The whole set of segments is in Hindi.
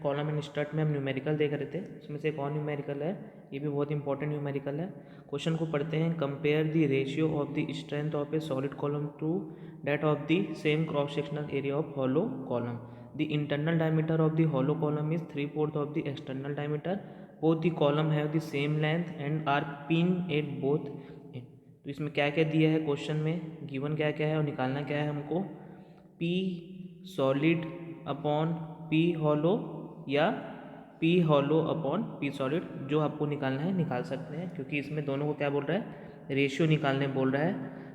कॉलम एंड स्टर्ट में हम न्यूमेरिकल देख रहे थे, उसमें से एक और न्यूमेरिकल है, ये भी बहुत इंपॉर्टेंट न्यूमेरिकल है। क्वेश्चन को पढ़ते हैं। Compare the ratio of the strength of a solid column to that of the same cross sectional area of hollow column. The internal diameter of the hollow column is 3/4 of the external diameter. Both the column have the same length and are pin at both. तो इसमें क्या क्या दिया है क्वेश्चन में, गिवन क्या क्या है और निकालना क्या है हमको। P solid upon P hollow या P hollow upon P solid, जो आपको निकालना है निकाल सकते हैं, क्योंकि इसमें दोनों को क्या बोल रहा है, रेशियो निकालने बोल रहा है।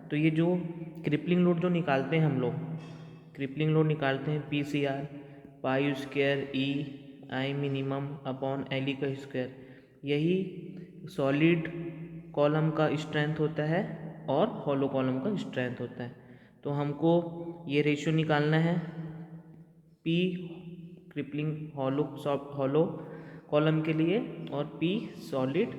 तो ये जो क्रिपलिंग लोड जो निकालते हैं हम लोग, क्रिपलिंग लोड निकालते हैं P C R pi square E I minimum upon L E का स्क्वायर, यही सॉलिड कॉलम का स्ट्रेंथ होता है और हॉलो कॉलम का स्ट्रेंथ होता है। तो हमको ये रेशियो निकालना है पी क्रिपलिंग हॉलो कॉलम के लिए और पी सॉलिड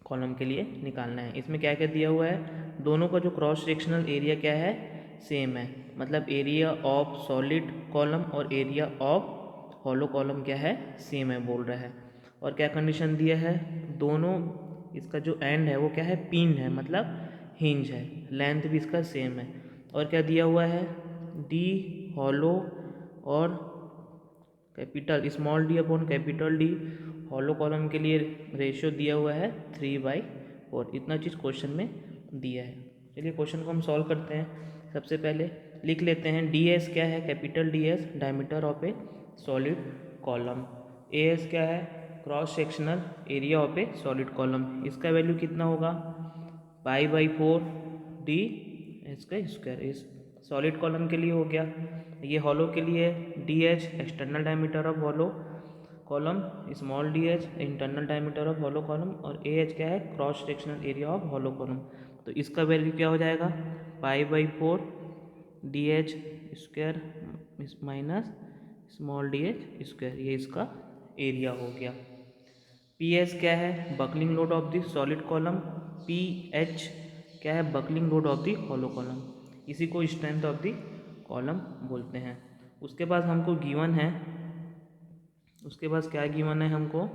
कॉलम के लिए निकालना है। इसमें क्या क्या दिया हुआ है, दोनों का जो क्रॉस सेक्शनल एरिया क्या है, सेम है, मतलब एरिया ऑफ सॉलिड कॉलम और एरिया ऑफ हॉलो कॉलम क्या है, सेम है बोल रहा है। और क्या कंडीशन दिया है, दोनों इसका जो एंड है वो क्या है, पिन है, मतलब हिंज है, लेंथ भी इसका सेम है। और क्या दिया हुआ है, डी हॉलो और capital small D upon capital D hollow column के लिए रेशियो दिया हुआ है 3/4। इतना चीज़ क्वेश्चन में दिया है। चलिए क्वेश्चन को हम सॉल्व करते हैं। सबसे पहले लिख लेते हैं डी एस क्या है, capital D S diameter of a solid column. A S क्या है, cross sectional area of a solid column. इसका वैल्यू कितना होगा, पाई/4 डी एच का स्क्वायर। इस सॉलिड कॉलम के लिए हो गया। ये हॉलो के लिए D H external diameter of hollow column, small D H internal diameter of hollow column, और ए एच क्या है, cross sectional area of hollow column. तो इसका वैल्यू क्या हो जाएगा, pi by four D H square minus small D H square, ये इसका एरिया हो गया। पी एस क्या है, buckling load of the solid column. P H क्या है, buckling load of the hollow column, इसी को स्ट्रेंथ ऑफ द कॉलम बोलते हैं। उसके बाद हमको गिवन है, उसके बाद क्या गिवन है हमको,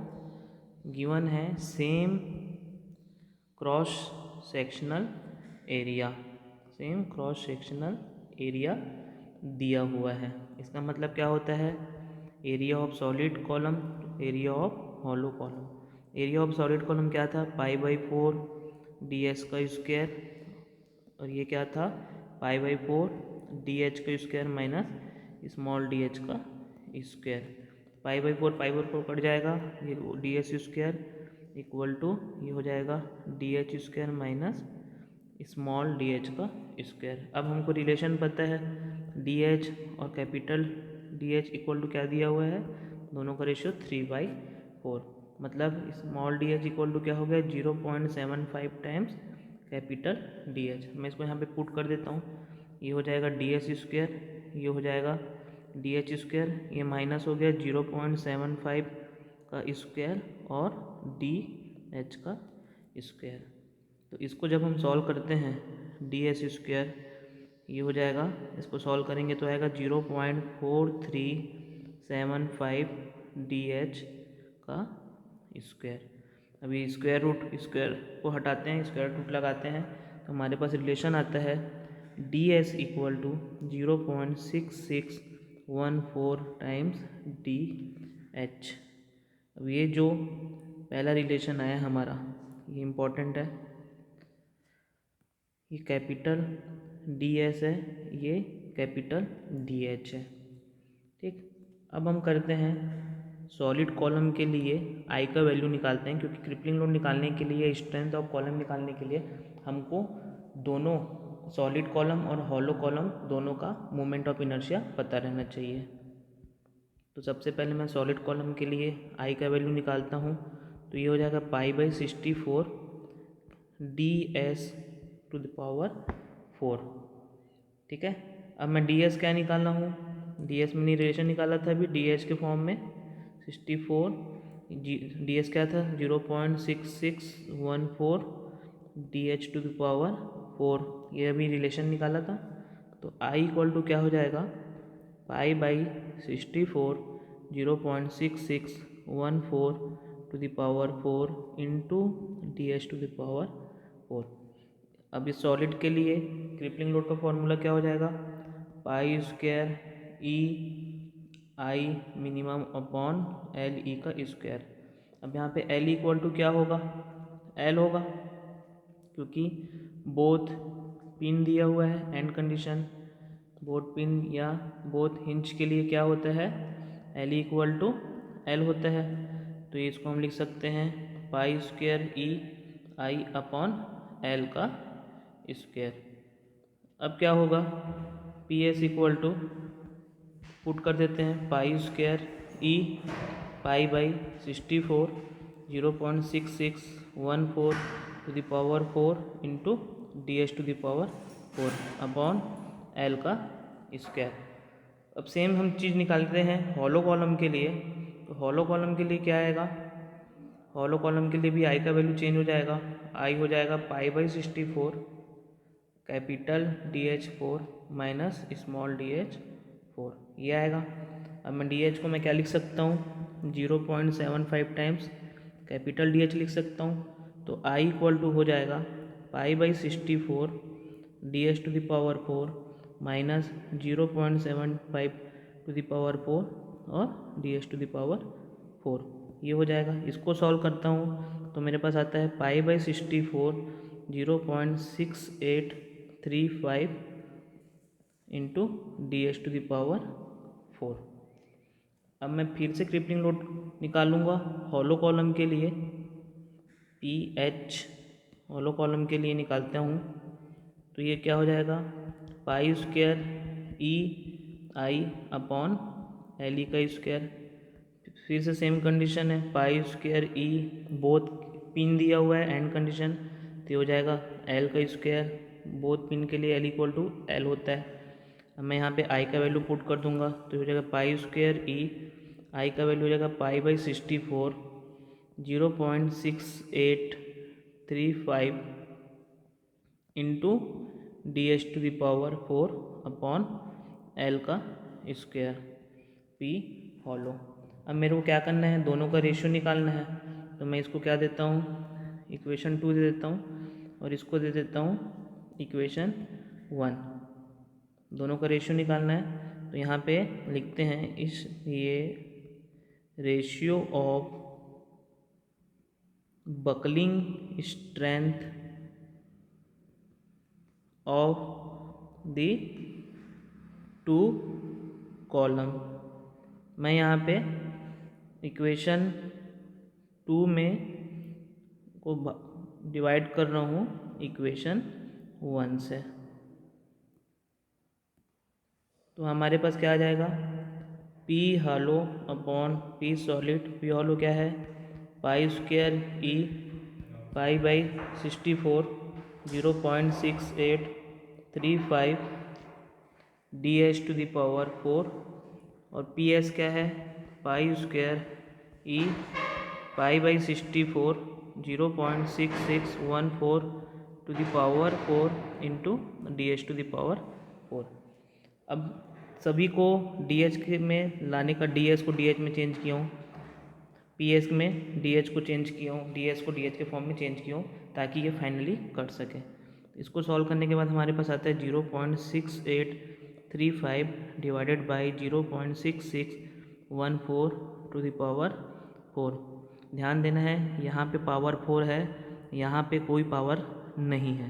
गिवन है same cross sectional area, same cross sectional area दिया हुआ है। इसका मतलब क्या होता है, area of solid column, area of hollow column. Area of solid column क्या था, पाई/4 डी एस का स्क्वायर, और ये क्या था, पाई/4 डी एच का square minus small D H का स्क्वायर। पाई/4 कट जाएगा, ये D H square equal to ये हो जाएगा D H square minus small D H का स्क्वायर। अब हमको रिलेशन पता है, डी एच और capital D H equal to क्या दिया हुआ है, दोनों का रेशियो 3/4, मतलब small D H equal to क्या हो गया, 0.75 टाइम्स कैपिटल डी एच। मैं इसको यहाँ पे पुट कर देता हूँ, ये हो जाएगा डी एच स्क्वायर, ये हो जाएगा डी एच स्क्वायर, ये माइनस हो गया 0.75 का स्क्वायर और डी एच का स्क्वायर। तो इसको जब हम सॉल्व करते हैं, डी एच स्क्वायर ये हो जाएगा, इसको सॉल्व करेंगे तो आएगा 0.4375 डी एच का स्क्वायर। अभी स्क्वायर को हटाते हैं, स्क्वायर रूट लगाते हैं, तो हमारे पास रिलेशन आता है D S equal to 0.6614 times D H. अब ये जो पहला रिलेशन आया हमारा, ये इम्पोर्टेंट है, ये कैपिटल डी एस है, ये कैपिटल डी एच है, ठीक। अब हम करते हैं सॉलिड कॉलम के लिए आई का वैल्यू निकालते हैं, क्योंकि क्रिपलिंग लोड निकालने के लिए, स्ट्रेंथ ऑफ कॉलम निकालने के लिए हमको दोनों सॉलिड कॉलम और हॉलो कॉलम दोनों का मोमेंट ऑफ इनर्शिया पता रहना चाहिए। तो सबसे पहले मैं सॉलिड कॉलम के लिए आई का वैल्यू निकालता हूँ, तो ये हो जाएगा पाई/64 D S to the power 4, ठीक है। अब मैं डी एस क्या निकालना हूँ, डी एस मैंने रिलेशन निकाला था अभी डी एच के फॉर्म में, 64 डी एस क्या था, 0.6614 D H to the power 4, ये अभी रिलेशन निकाला था। तो आई इक्वल टू क्या हो जाएगा, पाई/64 0.6614 to the power 4 into ds to the power 4। अब इस सॉलिड के लिए क्रिपलिंग लोड का फॉर्मूला क्या हो जाएगा, पाई square E I minimum upon L E का स्क्वायर। अब यहाँ पे एल इक्वल टू क्या होगा, एल होगा, क्योंकि बोथ पिन दिया हुआ है एंड कंडीशन, बोथ पिन या बोथ हिंज के लिए क्या होता है, एल इक्वल टू एल होता है। तो ये इसको हम लिख सकते हैं pi square E I upon L का स्क्वायर। अब क्या होगा, P S equal to put कर देते हैं pi square E pi by 64 0.6614 to the power 4 into D S to the power 4 upon L का स्क्वायर। अब सेम हम चीज़ निकालते हैं हॉलो कॉलम के लिए। तो हॉलो कॉलम के लिए क्या आएगा, हॉलो कॉलम के लिए भी आई का वैल्यू चेंज हो जाएगा, आई हो जाएगा pi by 64 capital DH4 minus small DH4, ये आएगा। अब मैं DH को मैं क्या लिख सकता हूँ, 0.75 टाइम्स कैपिटल DH लिख सकता हूँ। तो I इक्वल टू हो जाएगा pi by 64 DS to the power 4 minus 0.75 to the power 4 और DS टू द पावर 4, ये हो जाएगा। इसको सॉल्व करता हूँ तो मेरे पास आता है pi by 64 0.6835 into DS to the power 4। अब मैं फिर से क्रिपलिंग लोड निकालूंगा हॉलो कॉलम के लिए, PH हॉलो कॉलम के लिए निकालता हूँ। तो ये क्या हो जाएगा, पाई square E I upon L E का स्क्वायर। फिर से सेम कंडीशन है, पाई स्क्वायर ई बोथ पिन दिया हुआ है एंड कंडीशन, तो हो जाएगा एल का स्क्वायर, बोथ पिन के लिए एल इक्वल टू एल होता है। अब मैं यहाँ पे आई का वैल्यू पुट कर दूंगा तो हो जाएगा पाई स्क्वायर ई आई का वैल्यू हो जाएगा pi by 64 0.6835 into D H to the power 4 upon L का स्क्वायर पी हॉलो। अब मेरे को क्या करना है, दोनों का रेशियो निकालना है। तो मैं इसको क्या देता हूँ, इक्वेशन 2 दे देता हूँ और इसको दे देता हूँ इक्वेशन 1। दोनों का रेशियो निकालना है तो यहाँ पे लिखते हैं इस ये ratio of buckling strength of the two column. मैं यहाँ पे इक्वेशन 2 में को डिवाइड कर रहा हूँ इक्वेशन 1 से। तो हमारे पास क्या आ जाएगा, P hollow upon P solid. P hollow क्या है, pi square E pi by 64 0.6835 D H to the power 4 और पी एस क्या है, pi square E pi by 64 0.6614 to the power 4 into D H to the power 4। अब सभी को डी एच में लाने का, डी एच को डी एच में चेंज किया हूँ, पी एस में डी एच को चेंज किया हूँ, डी एच को डी एच के फॉर्म में चेंज किया हूँ ताकि ये फाइनली कट सके। इसको सॉल्व करने के बाद हमारे पास आता है 0.6835 divided by 0.6614 to the power 4। ध्यान देना है यहाँ पे पावर 4 है, यहाँ पे कोई पावर नहीं है।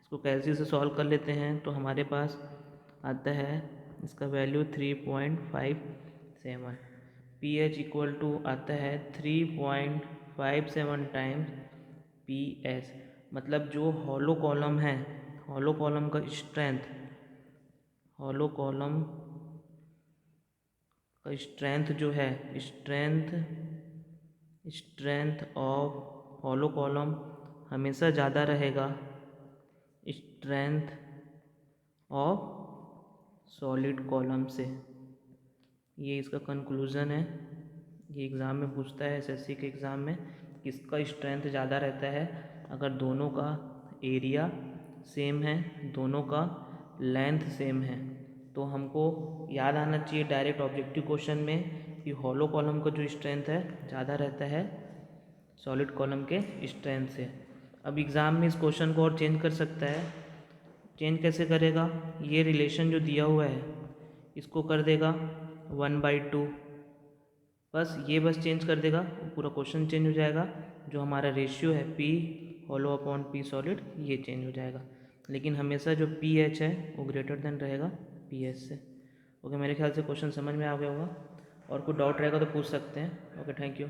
इसको कैसे से सॉल्व कर लेते हैं तो हमारे पास आता है इसका value 3.57। P H equal to आता है 3.57 टाइम्स पी एच। मतलब जो हॉलो कॉलम है, हॉलो कॉलम का स्ट्रेंथ, हॉलो कॉलम का स्ट्रेंथ जो है, स्ट्रेंथ ऑफ हॉलो कॉलम हमेशा ज़्यादा रहेगा स्ट्रेंथ ऑफ सॉलिड कॉलम से। ये इसका कंक्लूज़न है। ये एग्ज़ाम में पूछता है, एसएससी के एग्ज़ाम में, किसका स्ट्रेंथ ज़्यादा रहता है। अगर दोनों का एरिया सेम है, दोनों का लेंथ सेम है, तो हमको याद आना चाहिए डायरेक्ट ऑब्जेक्टिव क्वेश्चन में कि हॉलो कॉलम का जो स्ट्रेंथ है ज़्यादा रहता है सॉलिड कॉलम के स्ट्रेंथ से। अब एग्ज़ाम में इस क्वेश्चन को और चेंज कर सकता है। चेंज कैसे करेगा, ये रिलेशन जो दिया हुआ है इसको कर देगा 1/2, बस चेंज कर देगा, पूरा क्वेश्चन चेंज हो जाएगा। जो हमारा रेशियो है P hollow upon P solid ये चेंज हो जाएगा, लेकिन हमेशा जो pH है वो ग्रेटर देन रहेगा PS से। ओके, मेरे ख्याल से क्वेश्चन समझ में आ गया होगा। और कोई डाउट रहेगा तो पूछ सकते हैं। Okay, thank you.